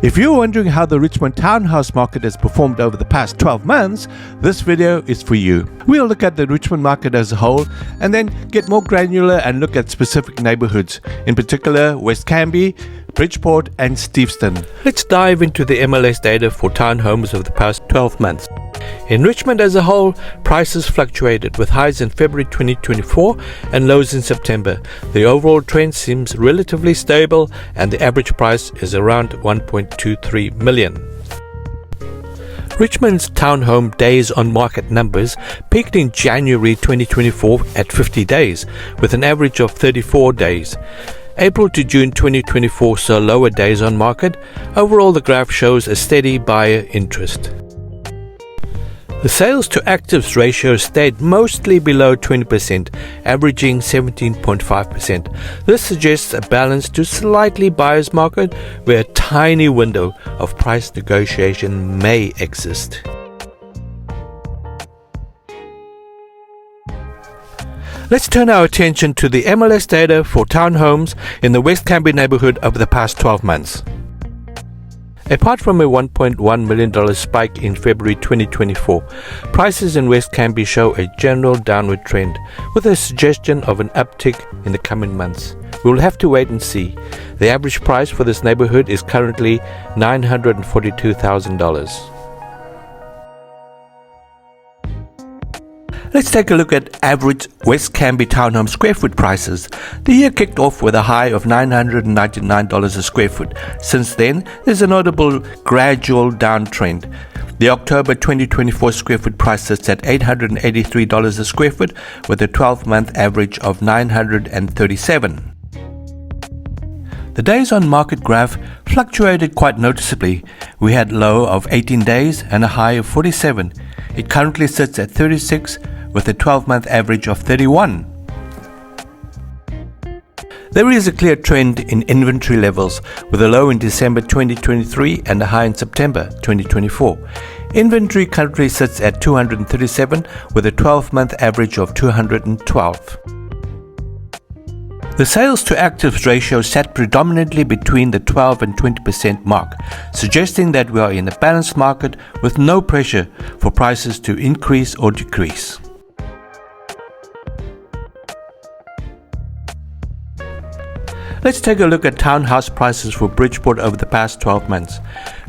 If you're wondering how the Richmond townhouse market has performed over the past 12 months, this video is for you. We'll look at the Richmond market as a whole and then get more granular and look at specific neighborhoods, in particular West Cambie, Bridgeport and Steveston. Let's dive into the MLS data for townhomes over the past 12 months. In Richmond as a whole, prices fluctuated with highs in February 2024 and lows in September. The overall trend seems relatively stable and the average price is around 1.23 million. Richmond's townhome days on market numbers peaked in January 2024 at 50 days, with an average of 34 days. April to June 2024 saw lower days on market. Overall, the graph shows a steady buyer interest. The sales to actives ratio stayed mostly below 20%, averaging 17.5%. This suggests a balanced to slightly buyer's market where a tiny window of price negotiation may exist. Let's turn our attention to the MLS data for townhomes in the West Cambie neighborhood over the past 12 months. Apart from a $1.1 million spike in February 2024, prices in West Cambie show a general downward trend, with a suggestion of an uptick in the coming months. We will have to wait and see. The average price for this neighborhood is currently $942,000. Let's take a look at average West Cambie townhome square foot prices. The year kicked off with a high of $999 a square foot. Since then, there's a notable gradual downtrend. The October 2024 square foot price sits at $883 a square foot with a 12-month average of $937. The days on market graph fluctuated quite noticeably. We had low of 18 days and a high of 47. It currently sits at 36 with a 12-month average of 31. There is a clear trend in inventory levels, with a low in December 2023 and a high in September 2024. Inventory currently sits at 237 with a 12-month average of 212. The sales to actives ratio sat predominantly between the 12 and 20% mark, suggesting that we are in a balanced market with no pressure for prices to increase or decrease. Let's take a look at townhouse prices for Bridgeport over the past 12 months.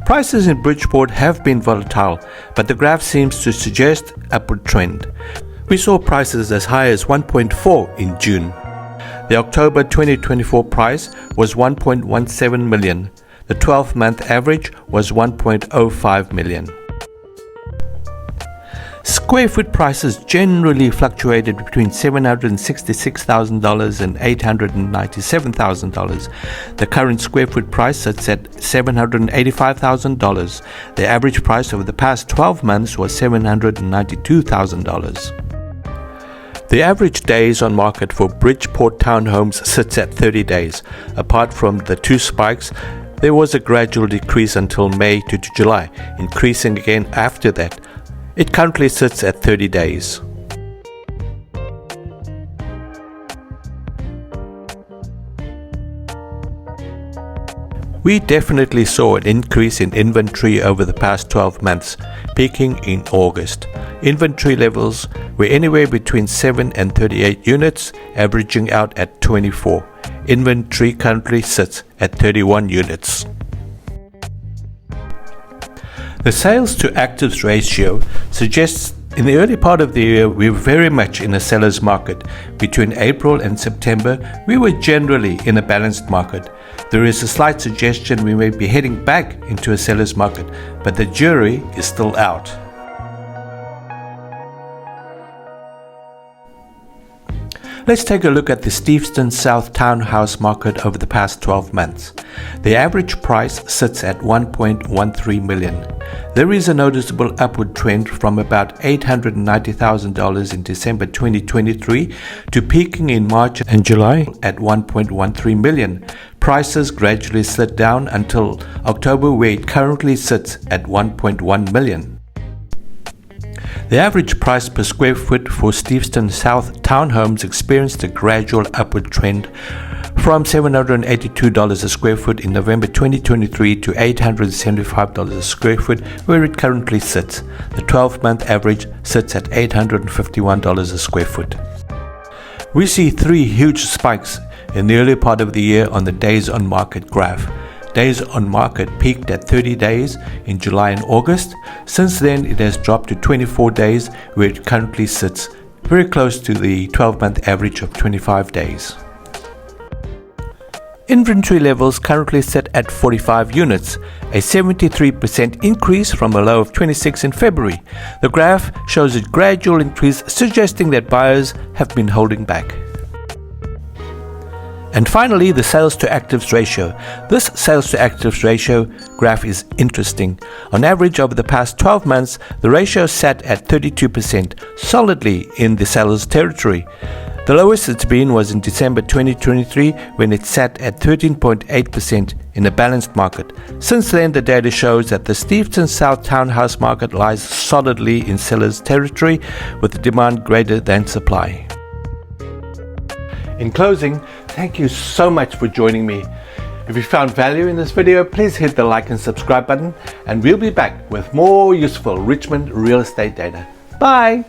Prices in Bridgeport have been volatile, but the graph seems to suggest upward trend. We saw prices as high as 1.4 in June. The October 2024 price was 1.17 million. The 12-month average was 1.05 million. Square foot prices generally fluctuated between $766,000 and $897,000. The current square foot price sits at $785,000. The average price over the past 12 months was $792,000. The average days on market for Bridgeport townhomes sits at 30 days. Apart from the two spikes, there was a gradual decrease until May to July, increasing again after that. It currently sits at 30 days. We definitely saw an increase in inventory over the past 12 months, peaking in August. Inventory levels were anywhere between 7 and 38 units, averaging out at 24. Inventory currently sits at 31 units. The sales to actives ratio suggests in the early part of the year we were very much in a seller's market. Between April and September, we were generally in a balanced market. There is a slight suggestion we may be heading back into a seller's market, but the jury is still out. Let's take a look at the Steveston South townhouse market over the past 12 months. The average price sits at $1.13 million. There is a noticeable upward trend from about $890,000 in December 2023 to peaking in March and July at $1.13 million. Prices gradually slid down until October, where it currently sits at $1.1 million. The average price per square foot for Steveston South townhomes experienced a gradual upward trend from $782 a square foot in November 2023 to $875 a square foot where it currently sits. The 12-month average sits at $851 a square foot. We see three huge spikes in the early part of the year on the days on market graph. Days on market peaked at 30 days in July and August. Since then, it has dropped to 24 days where it currently sits, very close to the 12-month average of 25 days. Inventory levels currently sit at 45 units, a 73% increase from a low of 26 in February. The graph shows a gradual increase, suggesting that buyers have been holding back. And finally, the sales to actives ratio. This sales to actives ratio graph is interesting. On average, over the past 12 months, the ratio sat at 32%, solidly in the seller's territory. The lowest it's been was in December 2023 when it sat at 13.8% in a balanced market. Since then, the data shows that the Steveston South townhouse market lies solidly in seller's territory with the demand greater than supply. In closing, thank you so much for joining me. If you found value in this video, please hit the like and subscribe button, and we'll be back with more useful Richmond real estate data. Bye!